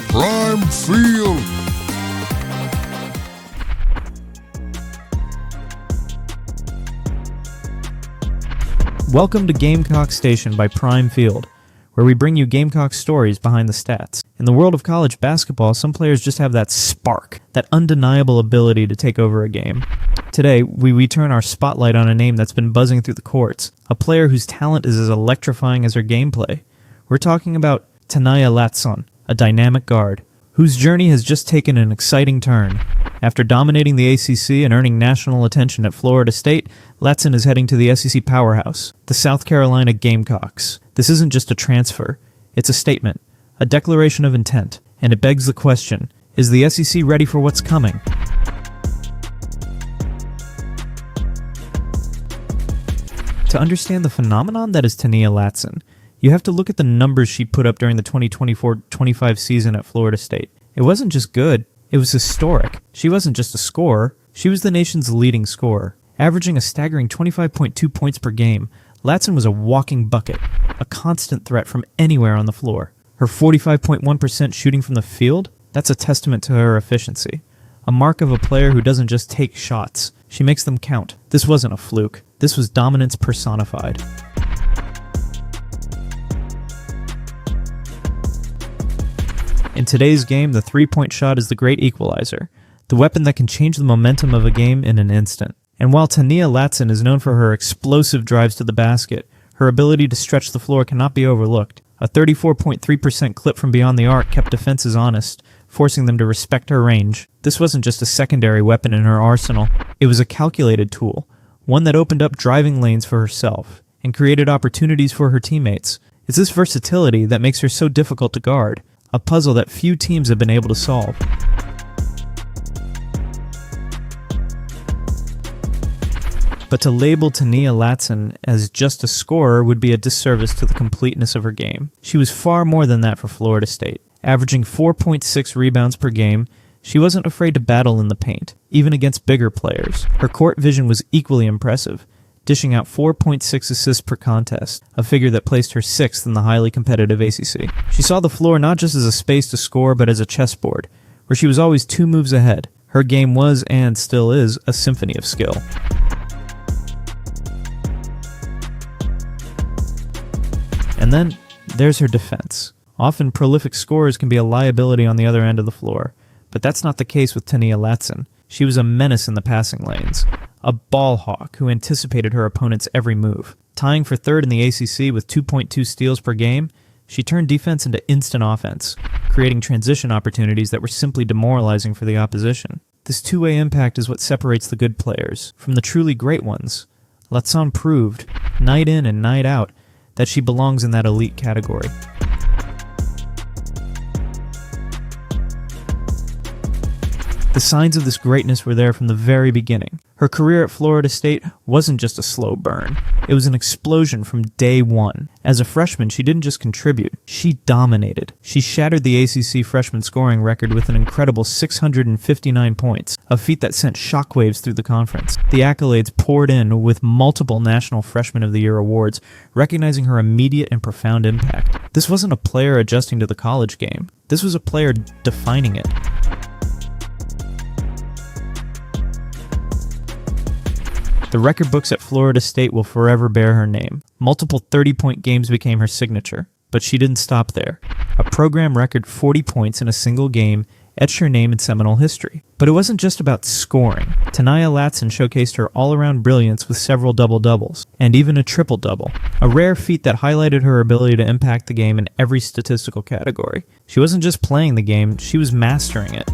Prime Field. Welcome to Gamecock Station by Prime Field, where we bring you Gamecock stories behind the stats. In the world of college basketball, some players just have that spark, that undeniable ability to take over a game. Today, we turn our spotlight on a name that's been buzzing through the courts, a player whose talent is as electrifying as her gameplay. We're talking about Ta'Niya Latson, a dynamic guard, whose journey has just taken an exciting turn. After dominating the ACC and earning national attention at Florida State, Latson is heading to the SEC powerhouse, the South Carolina Gamecocks. This isn't just a transfer, it's a statement, a declaration of intent, and it begs the question, is the SEC ready for what's coming? To understand the phenomenon that is Ta'Niya Latson, you have to look at the numbers she put up during the 2024-25 season at Florida State. It wasn't just good, it was historic. She wasn't just a scorer, she was the nation's leading scorer. Averaging a staggering 25.2 points per game, Latson was a walking bucket, a constant threat from anywhere on the floor. Her 45.1% shooting from the field, that's a testament to her efficiency. A mark of a player who doesn't just take shots, she makes them count. This wasn't a fluke, this was dominance personified. In today's game, the three-point shot is the great equalizer, the weapon that can change the momentum of a game in an instant. And while Ta'Niya Latson is known for her explosive drives to the basket, her ability to stretch the floor cannot be overlooked. A 34.3% clip from beyond the arc kept defenses honest, forcing them to respect her range. This wasn't just a secondary weapon in her arsenal, it was a calculated tool, one that opened up driving lanes for herself and created opportunities for her teammates. It's this versatility that makes her so difficult to guard, a puzzle that few teams have been able to solve. But to label Ta'Niya Latson as just a scorer would be a disservice to the completeness of her game. She was far more than that for Florida State. Averaging 4.6 rebounds per game, she wasn't afraid to battle in the paint, even against bigger players. Her court vision was equally impressive, dishing out 4.6 assists per contest, a figure that placed her 6th in the highly competitive ACC. She saw the floor not just as a space to score, but as a chessboard, where she was always 2 moves ahead. Her game was, and still is, a symphony of skill. And then, there's her defense. Often prolific scorers can be a liability on the other end of the floor, but that's not the case with Ta'Niya Latson. She was a menace in the passing lanes, a ball hawk who anticipated her opponent's every move. Tying for 3rd in the ACC with 2.2 steals per game, she turned defense into instant offense, creating transition opportunities that were simply demoralizing for the opposition. This two-way impact is what separates the good players from the truly great ones. Latson proved, night in and night out, that she belongs in that elite category. The signs of this greatness were there from the very beginning. Her career at Florida State wasn't just a slow burn. It was an explosion from day one. As a freshman, she didn't just contribute, she dominated. She shattered the ACC freshman scoring record with an incredible 659 points, a feat that sent shockwaves through the conference. The accolades poured in with multiple National Freshman of the Year awards, recognizing her immediate and profound impact. This wasn't a player adjusting to the college game. This was a player defining it. The record books at Florida State will forever bear her name. Multiple 30-point games became her signature, but she didn't stop there. A program record 40 points in a single game etched her name in Seminole history. But it wasn't just about scoring. Ta'Niya Latson showcased her all-around brilliance with several double-doubles, and even a triple-double, a rare feat that highlighted her ability to impact the game in every statistical category. She wasn't just playing the game, she was mastering it.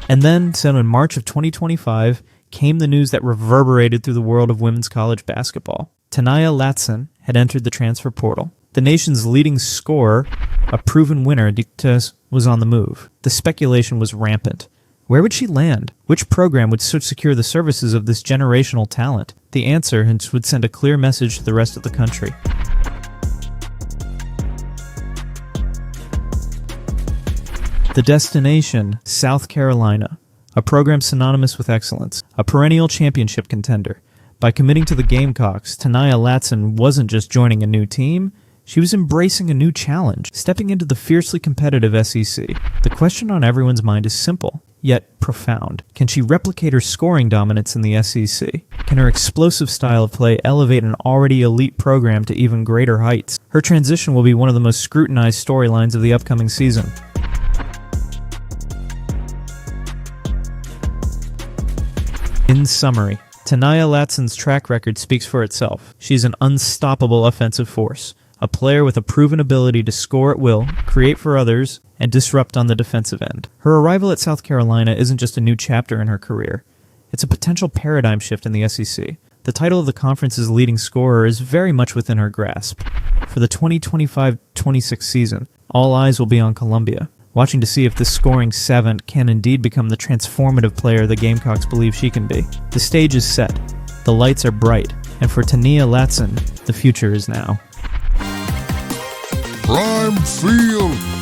And then, so in March of 2025, came the news that reverberated through the world of women's college basketball. Ta'Niya Latson had entered the transfer portal. The nation's leading scorer, a proven winner, was on the move. The speculation was rampant. Where would she land? Which program would secure the services of this generational talent? The answer would send a clear message to the rest of the country. The destination, South Carolina, a program synonymous with excellence, a perennial championship contender. By committing to the Gamecocks, Ta'Niya Latson wasn't just joining a new team, she was embracing a new challenge, stepping into the fiercely competitive SEC. The question on everyone's mind is simple, yet profound. Can she replicate her scoring dominance in the SEC? Can her explosive style of play elevate an already elite program to even greater heights? Her transition will be one of the most scrutinized storylines of the upcoming season. In summary, Ta'Niya Latson's track record speaks for itself. She's an unstoppable offensive force, a player with a proven ability to score at will, create for others, and disrupt on the defensive end. Her arrival at South Carolina isn't just a new chapter in her career. It's a potential paradigm shift in the SEC. The title of the conference's leading scorer is very much within her grasp. For the 2025-26 season, all eyes will be on Columbia, watching to see if this scoring savant can indeed become the transformative player the Gamecocks believe she can be. The stage is set, the lights are bright, and for Ta'Niya Latson, the future is now. Prime Field